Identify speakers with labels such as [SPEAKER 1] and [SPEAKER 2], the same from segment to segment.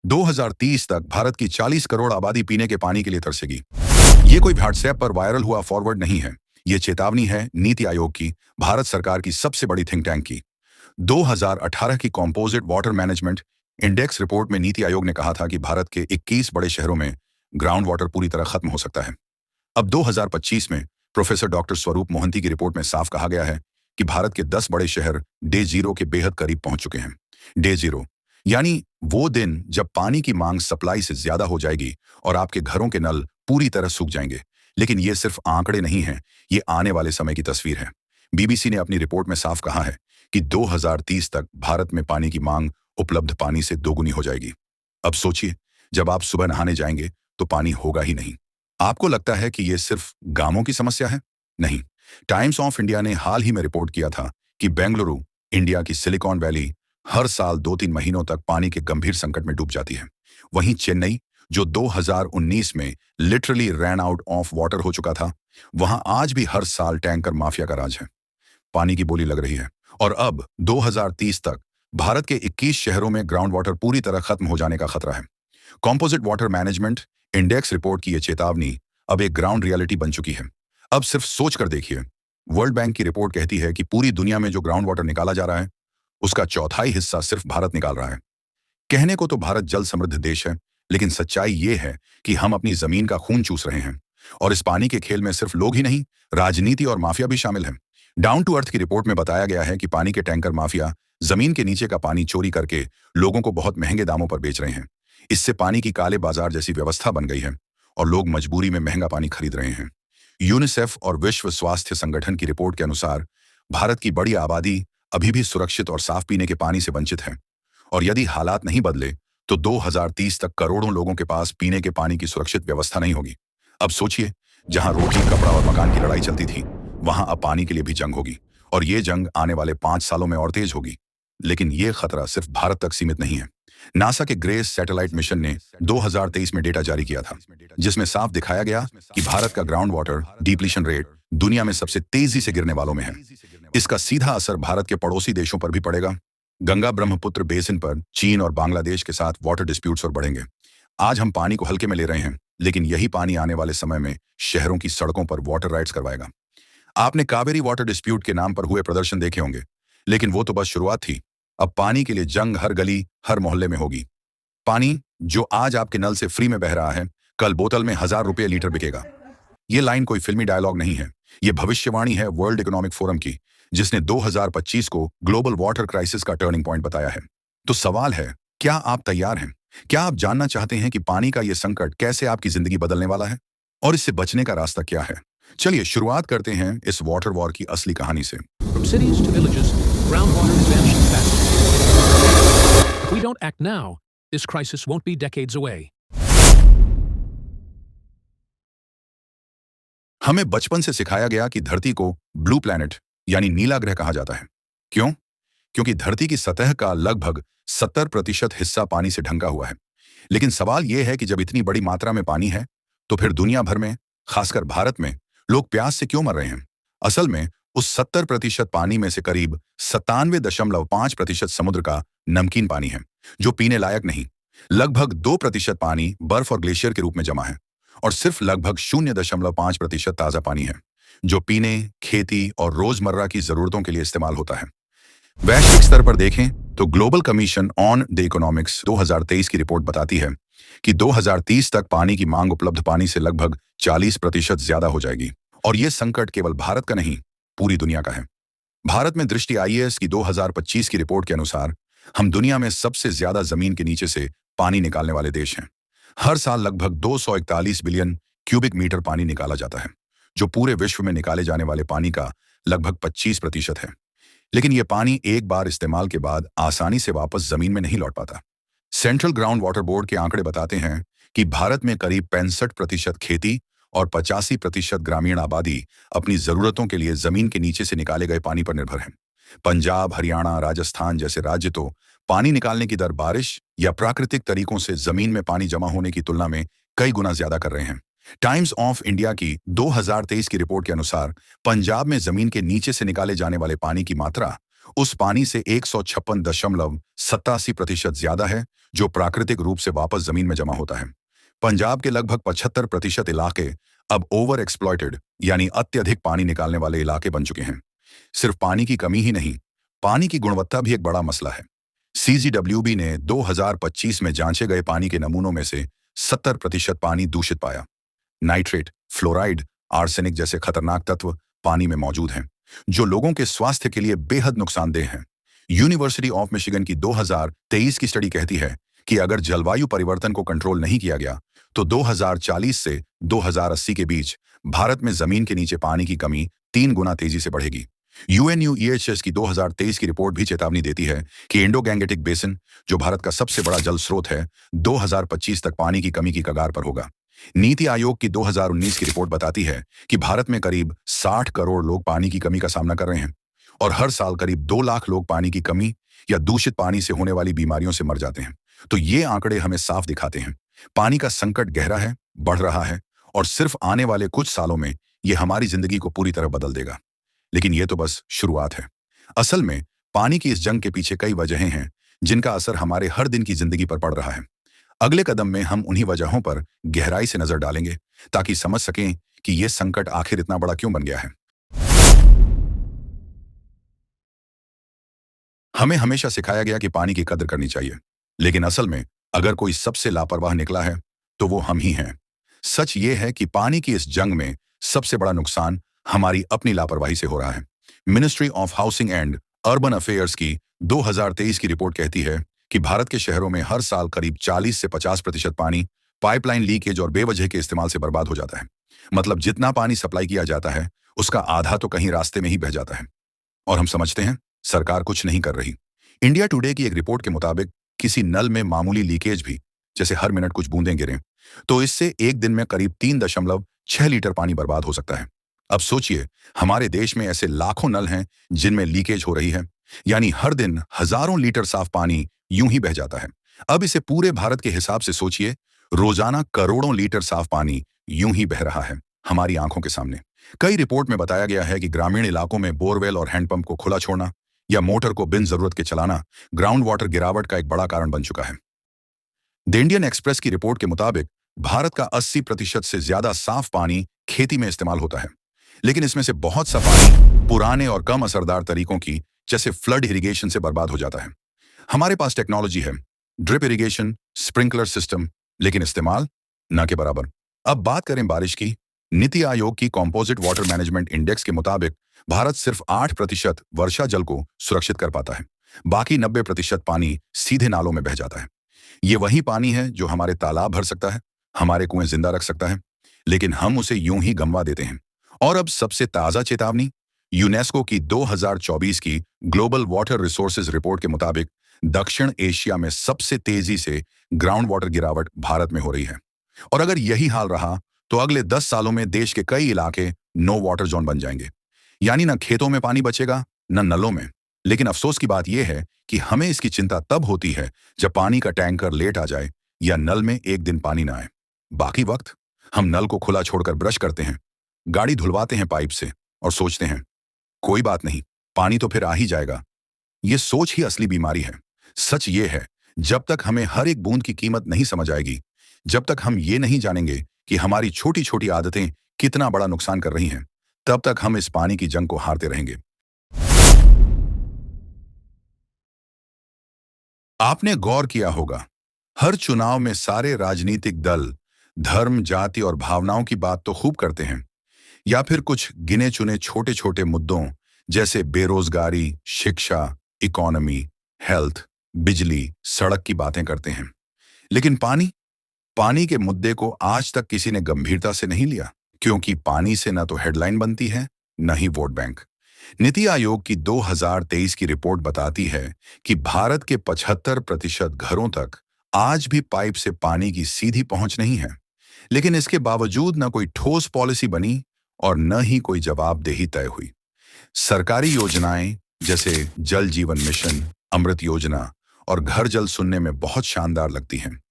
[SPEAKER 1] 2030 तक भारत की 40 करोड़ आबादी पीने के पानी के लिए तरसेगी। ये कोई व्हाट्सएप पर वायरल हुआ फॉरवर्ड नहीं है। ये चेतावनी है नीति आयोग की, भारत सरकार की सबसे बड़ी थिंक टैंक की। 2018 की composite water management index report में नीति आयोग ने कहा था कि भारत के 21 बड़े शहरों में ग्राउंड वाटर पूरी तरह खत्म हो सकता है। अब 2025 में प्रोफेसर डॉक्टर स्वरूप मोहंती की रिपोर्ट में साफ कहा गया है कि भारत के 10 बड़े शहर डे जीरो के बेहद करीब पहुंच चुके हैं। डे जीरो यानी वो दिन जब पानी की मांग सप्लाई से ज्यादा हो जाएगी और आपके घरों के नल पूरी तरह सूख जाएंगे। लेकिन ये सिर्फ आंकड़े नहीं हैं, ये आने वाले समय की तस्वीर है। बीबीसी ने अपनी रिपोर्ट में साफ कहा है कि 2030 तक भारत में पानी की मांग उपलब्ध पानी से दोगुनी हो जाएगी। अब सोचिए, जब आप सुबह नहाने जाएंगे तो पानी होगा ही नहीं। आपको लगता है कि यह सिर्फ गांवों की समस्या है? नहीं। टाइम्स ऑफ इंडिया ने हाल ही में रिपोर्ट किया था कि बेंगलुरु, इंडिया की सिलिकॉन वैली, हर साल 2-3 महीनों तक पानी के गंभीर संकट में डूब जाती है। वहीं चेन्नई, जो 2019 में literally ran out of water हो चुका था, वहां आज भी हर साल टैंकर माफिया का राज है। पानी की बोली लग रही है। और अब 2030 तक भारत के 21 शहरों में ग्राउंड वाटर पूरी तरह खत्म हो जाने का खतरा है। Composite water management index report की यह चेतावनी अब एक ग्राउंड रियलिटी बन चुकी है। अब सिर्फ सोच कर देखिए, वर्ल्ड बैंक की रिपोर्ट कहती है कि पूरी दुनिया में जो ग्राउंड वाटर निकाला जा रहा है, उसका चौथाई हिस्सा सिर्फ भारत निकाल रहा है। कहने को तो भारत जल समृद्ध देश है, लेकिन सच्चाई ये है कि हम अपनी जमीन का खून चूस रहे हैं। और इस पानी के खेल में सिर्फ लोग ही नहीं, राजनीति और माफिया भी शामिल है। डाउन टू अर्थ की रिपोर्ट में बताया गया है कि पानी के टैंकर माफिया जमीन के नीचे का पानी चोरी करके लोगों को बहुत महंगे दामों पर बेच रहे हैं। इससे पानी की काले बाजार जैसी व्यवस्था बन गई है और लोग मजबूरी में महंगा पानी खरीद रहे हैं। यूनिसेफ और विश्व स्वास्थ्य संगठन की रिपोर्ट के अनुसार भारत की बड़ी आबादी अभी भी सुरक्षित और साफ पीने के पानी से वंचित है। और यदि हालात नहीं बदले तो 2030 तक करोड़ों लोगों के पास पीने के पानी की सुरक्षित व्यवस्था नहीं होगी। अब सोचिए, जहां रोटी, कपड़ा और मकान की लड़ाई चलती थी, वहां अब पानी के लिए भी जंग होगी। और ये जंग आने वाले 5 सालों में और तेज होगी। लेकिन ये खतरा सिर्फ भारत तक सीमित नहीं है। नासा के ग्रेस सैटेलाइट मिशन ने 2023 में डेटा जारी किया था, जिसमें साफ दिखाया गया कि भारत का ग्राउंड वाटर डिप्लीशन रेट दुनिया में सबसे तेजी से गिरने वालों में है। इसका सीधा असर भारत के पड़ोसी देशों पर भी पड़ेगा। गंगा ब्रह्मपुत्र बेसिन पर चीन और बांग्लादेश के साथ वाटर डिस्प्यूट्स और बढ़ेंगे। आज हम पानी को हल्के में ले रहे हैं, लेकिन यही पानी आने वाले समय में शहरों की सड़कों पर वाटर राइट्स करवाएगा। आपने कावेरी वाटर डिस्प्यूट के नाम पर हुए प्रदर्शन देखे होंगे, लेकिन वो तो बस शुरुआत थी। अब पानी के लिए जंग हर गली, हर मोहल्ले में होगी। पानी जो आज आपके नल से फ्री में बह रहा है, कल बोतल में 1000 रुपये लीटर बिकेगा। ये लाइन कोई फिल्मी डायलॉग नहीं है, ये भविष्यवाणी है वर्ल्ड इकोनॉमिक फोरम की, जिसने 2025 को ग्लोबल वाटर क्राइसिस का टर्निंग पॉइंट बताया है। तो सवाल है, क्या आप तैयार हैं? क्या आप जानना चाहते हैं कि पानी का यह संकट कैसे आपकी जिंदगी बदलने वाला है और इससे बचने का रास्ता क्या है? चलिए शुरुआत करते हैं इस वाटर वॉर की असली कहानी से।
[SPEAKER 2] From cities to villages, groundwater is vanishing fast. If we don't act now, this crisis won't be decades away.
[SPEAKER 1] हमें बचपन से सिखाया गया कि धरती को ब्लू प्लैनेट यानी नीला ग्रह कहा जाता है। क्यों? क्योंकि धरती की सतह का लगभग 70% हिस्सा पानी से ढंका हुआ है। लेकिन सवाल यह है कि जब इतनी बड़ी मात्रा में पानी है, तो फिर दुनिया भर में, खासकर भारत में, लोग प्यास से क्यों मर रहे हैं? असल में उस 70% पानी में से करीब 97.5% समुद्र का नमकीन पानी है, जो पीने लायक नहीं। लगभग 2% पानी बर्फ और ग्लेशियर के रूप में जमा है और सिर्फ लगभग 0.5% ताजा पानी है, जो पीने, खेती और रोजमर्रा की जरूरतों के लिए इस्तेमाल होता है। वैश्विक स्तर पर देखें तो global commission on the economics 2023 की रिपोर्ट बताती है कि 2030 तक पानी की मांग उपलब्ध पानी से लगभग 40% ज्यादा हो जाएगी। और यह संकट केवल भारत का नहीं, पूरी दुनिया का है। भारत में दृष्टि आईएएस की 2025 की रिपोर्ट के अनुसार हम दुनिया में सबसे ज्यादा जमीन के नीचे से पानी निकालने वाले देश हैं। हर साल लगभग 241 बिलियन क्यूबिक मीटर पानी निकाला जाता है, जो पूरे विश्व में निकाले जाने वाले पानी का लगभग 25% है। लेकिन यह पानी एक बार इस्तेमाल के बाद आसानी से वापस जमीन में नहीं लौट पाता। सेंट्रल ग्राउंड वाटर बोर्ड के आंकड़े बताते हैं कि भारत में करीब 65% खेती और 85% ग्रामीण आबादी अपनी जरूरतों के लिए जमीन के नीचे से निकाले गए पानी पर निर्भर है। पंजाब, हरियाणा, राजस्थान जैसे राज्य तो पानी निकालने की दर बारिश या प्राकृतिक तरीकों से जमीन में पानी जमा होने की तुलना में कई गुना ज्यादा कर रहे हैं। टाइम्स ऑफ इंडिया की 2023 की रिपोर्ट के अनुसार पंजाब में जमीन के नीचे से निकाले जाने वाले पानी की मात्रा उस पानी से 156.87% ज्यादा है जो प्राकृतिक रूप से वापस जमीन में जमा होता है। पंजाब के लगभग 75% इलाके अब ओवर एक्सप्लॉइटेड यानी अत्यधिक पानी निकालने वाले इलाके बन चुके हैं। सिर्फ पानी की कमी ही नहीं, पानी की गुणवत्ता भी एक बड़ा मसला है। सीजीडब्ल्यूबी ने 2025 में जांचे गए पानी के नमूनों में से 70% पानी दूषित पाया। नाइट्रेट, फ्लोराइड, आर्सेनिक जैसे खतरनाक तत्व पानी में मौजूद हैं, जो लोगों के स्वास्थ्य के लिए बेहद नुकसानदेह हैं। यूनिवर्सिटी ऑफ मिशिगन की 2023 की स्टडी कहती है कि अगर जलवायु परिवर्तन को कंट्रोल नहीं किया गया तो 2040 से 2080 के बीच भारत में जमीन के नीचे पानी की कमी 3 गुना तेजी से बढ़ेगी। यूएनयूईएचएस की 2023 की रिपोर्ट भी चेतावनी देती है कि इंडो गैंगेटिक बेसिन, जो भारत का सबसे बड़ा जल स्रोत है, 2025 तक पानी की कमी की कगार पर होगा। नीति आयोग की 2019 की रिपोर्ट बताती है कि भारत में करीब 60 करोड़ लोग पानी की कमी का सामना कर रहे हैं और हर साल करीब 2 लाख लोग पानी की कमी या दूषित पानी से होने वाली बीमारियों से मर जाते हैं। तो ये आंकड़े हमें साफ दिखाते हैं, पानी का संकट गहरा है, बढ़ रहा है और सिर्फ आने वाले कुछ सालों में ये हमारी जिंदगी को पूरी तरह बदल देगा। लेकिन ये तो बस शुरुआत है। असल में पानी की इस जंग के पीछे कई वजहें हैं जिनका असर हमारे हर दिन की जिंदगी पर पड़ रहा है। अगले कदम में हम उन्हीं वजहों पर गहराई से नजर डालेंगे ताकि समझ सकें कि यह संकट आखिर इतना बड़ा क्यों बन गया है। हमें हमेशा सिखाया गया कि पानी की कदर करनी चाहिए, लेकिन असल में अगर कोई सबसे लापरवाह निकला है तो वो हम ही हैं। सच ये है कि पानी की इस जंग में सबसे बड़ा नुकसान हमारी अपनी लापरवाही से हो रहा है। Ministry of housing and urban affairs की 2023 की रिपोर्ट कहती है कि भारत के शहरों में हर साल करीब 40 से 50% पानी पाइपलाइन लीकेज और बेवजह के इस्तेमाल से बर्बाद हो जाता है। मतलब जितना पानी सप्लाई किया जाता है उसका आधा तो कहीं रास्ते में ही बह जाता है और हम समझते हैं सरकार कुछ नहीं कर रही। इंडिया टुडे की एक रिपोर्ट के मुताबिक किसी नल में मामूली लीकेज भी, जैसे हर मिनट कुछ बूंदें गिरें, तो इससे एक दिन में करीब 3.6 लीटर पानी बर्बाद हो सकता है। अब सोचिए, हमारे देश में ऐसे लाखों नल हैं जिनमें लीकेज हो रही है, यानी हर दिन हजारों लीटर साफ पानी यूं ही बह जाता है। अब इसे पूरे भारत के हिसाब से सोचिए, रोजाना करोड़ों लीटर साफ पानी यूं ही बह रहा है हमारी आंखों के सामने। कई रिपोर्ट में बताया गया है कि ग्रामीण इलाकों में बोरवेल और हैंडपंप को खुला छोड़ना या मोटर को बिन जरूरत के चलाना ग्राउंड वाटर गिरावट का एक बड़ा कारण बन चुका है। द इंडियन एक्सप्रेस की रिपोर्ट के मुताबिक भारत का 80% से ज्यादा साफ पानी खेती में इस्तेमाल होता है, लेकिन इसमें से बहुत सा पानी पुराने और कम असरदार तरीकों की जैसे फ्लड इरिगेशन से बर्बाद हो जाता है। हमारे पास टेक्नोलॉजी है, ड्रिप इरिगेशन, स्प्रिंकलर सिस्टम, लेकिन इस्तेमाल न के बराबर। अब बात करें बारिश की। नीति आयोग की कंपोजिट वाटर मैनेजमेंट इंडेक्स के मुताबिक भारत सिर्फ 8% वर्षा जल को सुरक्षित कर पाता है। बाकी 90% पानी सीधे नालों में बह जाता है। ये वही पानी है जो हमारे तालाब भर सकता है, हमारे कुएं जिंदा रख सकता है, लेकिन हम उसे यूं ही गंवा देते हैं। और अब सबसे ताजा चेतावनी, यूनेस्को की 2024 की ग्लोबल वाटर रिसोर्सेज रिपोर्ट के मुताबिक दक्षिण एशिया में सबसे तेजी से ग्राउंड वाटर गिरावट भारत में हो रही है। और अगर यही हाल रहा तो अगले 10 सालों में देश के कई इलाके नो वाटर जोन बन जाएंगे, यानी न खेतों में पानी बचेगा न नलों में। लेकिन अफसोस की बात यह है कि हमें इसकी चिंता तब होती है जब पानी का टैंकर लेट आ जाए या नल में एक दिन पानी ना आए। बाकी वक्त हम नल को खुला छोड़कर ब्रश करते हैं, गाड़ी धुलवाते हैं पाइप से और सोचते हैं कोई बात नहीं, पानी तो फिर आ ही जाएगा। ये सोच ही असली बीमारी है। सच ये है, जब तक हमें हर एक बूंद की कीमत नहीं समझ आएगी, जब तक हम ये नहीं जानेंगे कि हमारी छोटी छोटी आदतें कितना बड़ा नुकसान कर रही हैं, तब तक हम इस पानी की जंग को हारते रहेंगे। आपने गौर किया होगा, हर चुनाव में सारे राजनीतिक दल धर्म, जाति और भावनाओं की बात तो खूब करते हैं, या फिर कुछ गिने चुने छोटे छोटे मुद्दों जैसे बेरोजगारी, शिक्षा, इकोनॉमी, हेल्थ, बिजली, सड़क की बातें करते हैं। लेकिन पानी के मुद्दे को आज तक किसी ने गंभीरता से नहीं लिया, क्योंकि पानी से न तो हेडलाइन बनती है न ही वोट बैंक। नीति आयोग की 2023 की रिपोर्ट बताती है कि भारत के 75% घरों तक आज भी पाइप से पानी की सीधी पहुंच नहीं है। लेकिन इसके बावजूद न कोई ठोस पॉलिसी बनी और न ही कोई जवाबदेही तय हुई। सरकारी योजनाएं जैसे जल जीवन मिशन, अमृत योजना और घर जल सुनने में बहुत शानदार लगती हैं,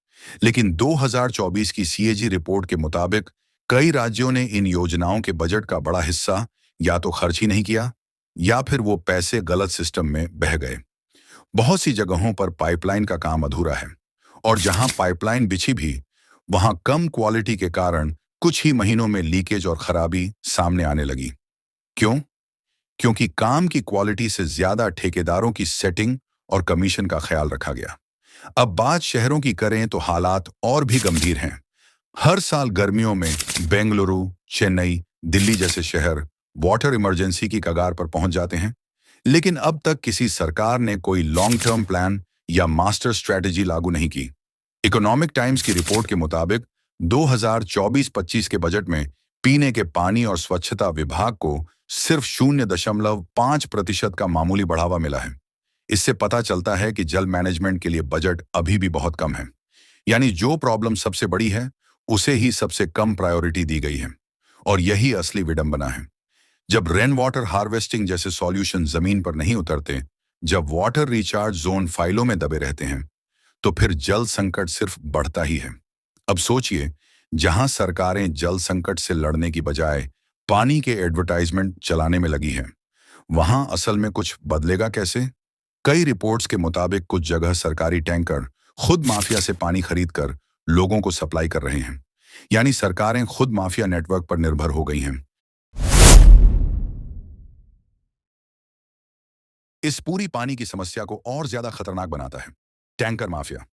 [SPEAKER 1] लेकिन 2024 की सीएजी रिपोर्ट के मुताबिक कई राज्यों ने इन योजनाओं के बजट का बड़ा हिस्सा या तो खर्च ही नहीं किया या फिर वो पैसे गलत सिस्टम में बह गए। बहुत सी जगहों पर पाइपलाइन का काम अधूरा है, और जहां पाइपलाइन बिछी भी, वहां कम क्वालिटी के कारण कुछ ही महीनों में लीकेज और खराबी सामने आने लगी। क्यों? क्योंकि काम की क्वालिटी से ज्यादा ठेकेदारों की सेटिंग और कमीशन का ख्याल रखा गया। अब बात शहरों की करें तो हालात और भी गंभीर हैं। हर साल गर्मियों में बेंगलुरु, चेन्नई, दिल्ली जैसे शहर वाटर इमरजेंसी की कगार पर पहुंच जाते हैं। लेकिन अब तक किसी सरकार ने कोई लॉन्ग टर्म प्लान या मास्टर स्ट्रेटजी लागू नहीं की। इकोनॉमिक टाइम्स की रिपोर्ट के मुताबिक 2024-25 के बजट में पीने के पानी और स्वच्छता विभाग को सिर्फ 0.5% का मामूली बढ़ावा मिला है। इससे पता चलता है कि जल मैनेजमेंट के लिए बजट अभी भी बहुत कम है। यानी जो प्रॉब्लम सबसे बड़ी है, उसे ही सबसे कम प्रायोरिटी दी गई है। और यही असली विडंबना है। जब रेन वाटर हार्वेस्टिंग जैसे सॉल्यूशन जमीन पर नहीं उतरते, जब वाटर रिचार्ज जोन फाइलों में दबे रहते हैं, तो फिर जल संकट सिर्फ बढ़ता ही है। अब सोचिए, जहां सरकारें जल संकट से लड़ने की बजाय पानी के एडवर्टाइजमेंट चलाने में लगी हैं, वहां असल में कुछ बदलेगा कैसे? कई रिपोर्ट्स के मुताबिक कुछ जगह सरकारी टैंकर खुद माफिया से पानी खरीदकर लोगों को सप्लाई कर रहे हैं। यानी सरकारें खुद माफिया नेटवर्क पर निर्भर हो गई हैं। इस पूरी पानी की समस्या को और ज्यादा खतरनाक बनाता है टैंकर माफिया।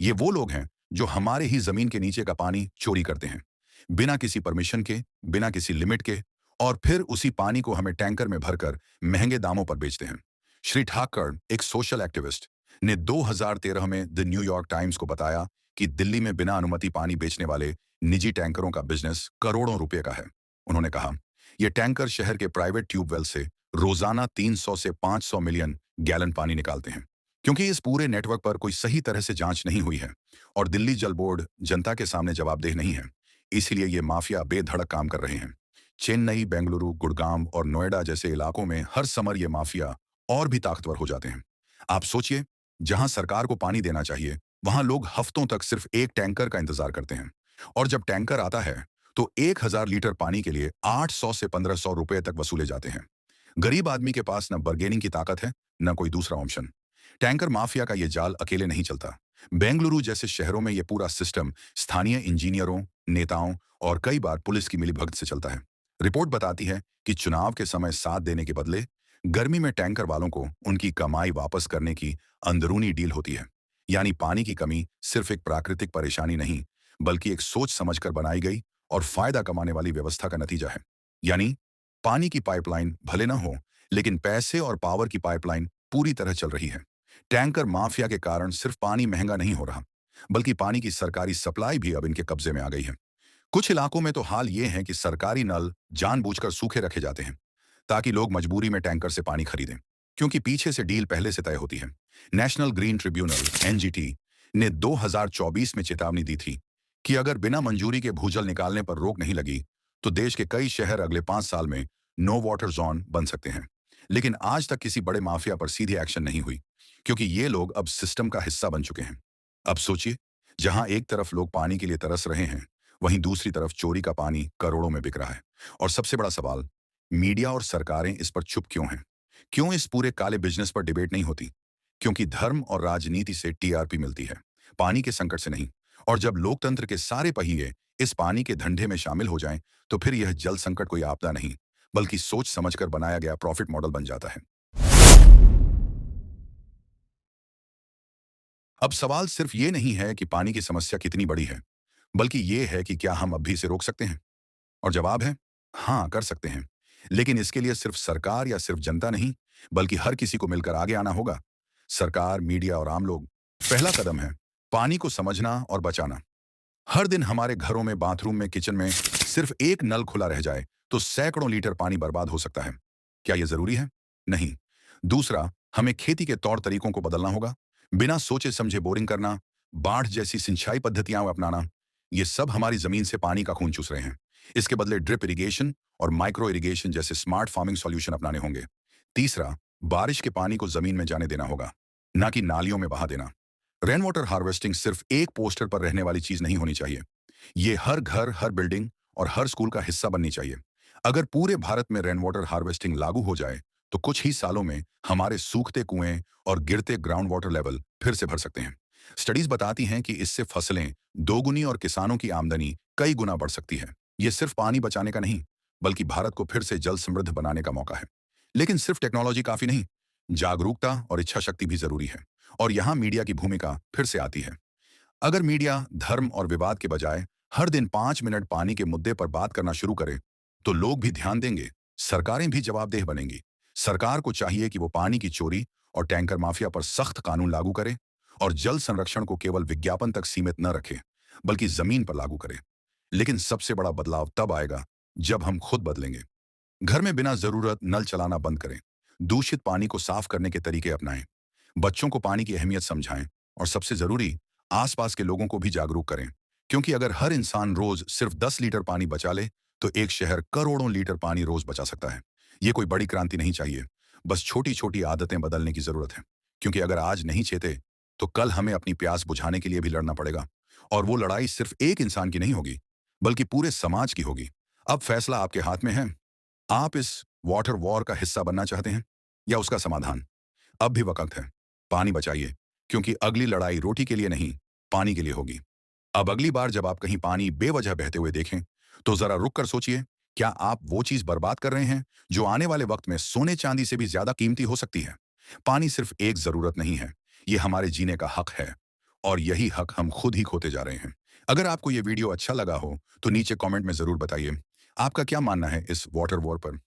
[SPEAKER 1] ये वो लोग हैं जो हमारे ही जमीन के नीचे का पानी चोरी करते हैं, बिना किसी परमिशन के, बिना किसी लिमिट के, और फिर उसी पानी को हमें टैंकर में भरकर महंगे दामों पर बेचते हैं। श्री ठाकर, एक सोशल एक्टिविस्ट, ने 2013 में द न्यूयॉर्क टाइम्स को बताया कि दिल्ली में बिना अनुमति पानी बेचने वाले निजी टैंकरों का बिजनेस करोड़ों रुपए का है। उन्होंने कहा, ये टैंकर शहर के प्राइवेट ट्यूबवेल से रोजाना 300 से 500 मिलियन गैलन पानी निकालते हैं। क्योंकि इस पूरे नेटवर्क पर कोई सही तरह से जांच नहीं हुई है और दिल्ली जल बोर्ड जनता के सामने जवाबदेह नहीं है, इसलिए ये माफिया बेधड़क काम कर रहे हैं। चेन्नई, बेंगलुरु, गुड़गांव और नोएडा जैसे इलाकों में हर समर ये माफिया और भी ताकतवर हो जाते हैं। आप सोचिए, जहां सरकार को पानी देना चाहिए, वहां लोग हफ्तों तक सिर्फ एक टैंकर का इंतजार करते हैं। और जब टैंकर आता है, तो 1000 लीटर पानी के लिए 800 से 1500 रुपए तक वसूले जाते हैं। गरीब आदमी के पास न बार्गेनिंग की ताकत है, न कोई दूसरा ऑप्शन। टैंकर माफिया का ये जाल अकेले नहीं चलता। बेंगलुरु जैसे शहरों में ये पूरा सिस्टम स्थानीय इंजीनियरों, नेताओं और कई बार पुलिस की मिलीभगत से चलता है। रिपोर्ट बताती है कि चुनाव के समय साथ देने के बदले गर्मी में टैंकर वालों को उनकी कमाई वापस करने की अंदरूनी डील होती है। यानी पानी की कमी सिर्फ एक प्राकृतिक परेशानी नहीं, बल्कि एक सोच समझकर बनाई गई और फायदा कमाने वाली व्यवस्था का नतीजा है। यानी पानी की पाइपलाइन भले ना हो, लेकिन पैसे और पावर की पाइपलाइन पूरी तरह चल रही है। टैंकर माफिया के कारण सिर्फ पानी महंगा नहीं हो रहा, बल्कि पानी की सरकारी सप्लाई भी अब इनके कब्जे में आ गई है। कुछ इलाकों में तो हाल ये है कि सरकारी नल जानबूझकर सूखे रखे जाते हैं, ताकि लोग मजबूरी में टैंकर से पानी खरीदें, क्योंकि पीछे से डील पहले से तय होती है। नेशनल ग्रीन ट्रिब्यूनल (एनजीटी) ने 2024 में चेतावनी दी थी कि अगर बिना मंजूरी के भूजल निकालने पर रोक नहीं लगी, तो देश के कई शहर अगले 5 साल में नो वाटर जोन बन सकते हैं। लेकिन आज तक किसी बड़े माफिया पर सीधी एक्शन नहीं हुई, क्योंकि ये लोग अब सिस्टम का हिस्सा बन चुके हैं। अब सोचिए, जहां एक तरफ लोग पानी के लिए तरस रहे हैं, वहीं दूसरी तरफ चोरी का पानी करोड़ों में बिक रहा है। और सबसे बड़ा सवाल, मीडिया और सरकारें इस पर चुप क्यों हैं? क्यों इस पूरे काले बिजनेस पर डिबेट नहीं होती? क्योंकि धर्म और राजनीति से टीआरपी मिलती है, पानी के संकट से नहीं। और जब लोकतंत्र के सारे पहिए इस पानी के धंधे में शामिल हो जाएं, तो फिर यह जल संकट कोई आपदा नहीं, बल्कि सोच समझकर बनाया गया प्रॉफिट मॉडल बन जाता है। अब सवाल सिर्फ ये नहीं है कि पानी की समस्या कितनी बड़ी है, बल्कि ये है कि क्या हम अब भी इसे रोक सकते हैं? और जवाब है, हाँ, कर सकते हैं। लेकिन इसके लिए सिर्फ सरकार या सिर्फ जनता नहीं, बल्कि हर किसी को मिलकर आगे आना होगा। सरकार, मीडिया और आम लोग। पहला कदम है पानी को समझना और बचाना। हर दिन हमारे घरों में, बाथरूम में, किचन में सिर्फ एक नल खुला रह जाए तो सैकड़ों लीटर पानी बर्बाद हो सकता है। क्या यह जरूरी है? नहीं। दूसरा, हमें खेती के तौर तरीकों को बदलना होगा। बिना सोचे समझे बोरिंग करना, बाढ़ जैसी सिंचाई पद्धतियां अपनाना, ये सब हमारी जमीन से पानी का खून चूस रहे हैं। इसके बदले ड्रिप इरिगेशन और माइक्रो इरिगेशन जैसे स्मार्ट फार्मिंग सॉल्यूशन अपनाने होंगे। तीसरा, बारिश के पानी को जमीन में जाने देना होगा, ना कि नालियों में बहा देना। रेन वाटर हार्वेस्टिंग सिर्फ एक पोस्टर पर रहने वाली चीज नहीं होनी चाहिए। ये हर घर, हर बिल्डिंग और हर स्कूल का हिस्सा बननी चाहिए। अगर पूरे भारत में रेन वाटर हार्वेस्टिंग लागू हो जाए, तो कुछ ही सालों में हमारे सूखते कुएं और गिरते ग्राउंड वाटर लेवल फिर से भर सकते हैं। स्टडीज बताती हैं कि इससे फसलें दोगुनी और किसानों की आमदनी कई गुना बढ़ सकती है। ये सिर्फ पानी बचाने का नहीं, बल्कि भारत को फिर से जल समृद्ध बनाने का मौका है। लेकिन सिर्फ टेक्नोलॉजी काफी नहीं, जागरूकता और इच्छा शक्ति भी जरूरी है। और यहाँ मीडिया की भूमिका फिर से आती है। अगर मीडिया धर्म और विवाद के बजाय हर दिन 5 मिनट पानी के मुद्दे पर बात करना शुरू करे, तो लोग भी ध्यान देंगे, सरकारें भी जवाबदेह बनेंगी। सरकार को चाहिए कि वो पानी की चोरी और टैंकर माफिया पर सख्त कानून लागू करे और जल संरक्षण को केवल विज्ञापन तक सीमित न रखे, बल्कि जमीन पर लागू करे। लेकिन सबसे बड़ा बदलाव तब आएगा जब हम खुद बदलेंगे। घर में बिना जरूरत नल चलाना बंद करें, दूषित पानी को साफ करने के तरीके अपनाएं, बच्चों को पानी की अहमियत समझाएं और सबसे जरूरी, आसपास के लोगों को भी जागरूक करें। क्योंकि अगर हर इंसान रोज सिर्फ 10 लीटर पानी बचा ले, तो एक शहर करोड़ों लीटर पानी रोज बचा सकता है। ये कोई बड़ी क्रांति नहीं चाहिए, बस छोटी छोटी आदतें बदलने की जरूरत है। क्योंकि अगर आज नहीं चेते, तो कल हमें अपनी प्यास बुझाने के लिए भी लड़ना पड़ेगा। और वो लड़ाई सिर्फ एक इंसान की नहीं होगी, बल्कि पूरे समाज की होगी। अब फैसला आपके हाथ में है। आप इस वाटर वॉर का हिस्सा बनना चाहते हैं या उसका समाधान? अब भी वक्त है। पानी बचाइए, क्योंकि अगली लड़ाई रोटी के लिए नहीं, पानी के लिए होगी। अब अगली बार जब आप कहीं पानी बेवजह बहते हुए देखें, तो जरा रुक कर सोचिए, क्या आप वो चीज बर्बाद कर रहे हैं जो आने वाले वक्त में सोने चांदी से भी ज्यादा कीमती हो सकती है? पानी सिर्फ एक जरूरत नहीं है, ये हमारे जीने का हक है। और यही हक हम खुद ही खोते जा रहे हैं। अगर आपको ये वीडियो अच्छा लगा हो, तो नीचे कमेंट में जरूर बताइए, आपका क्या मानना है इस वाटर वॉर पर।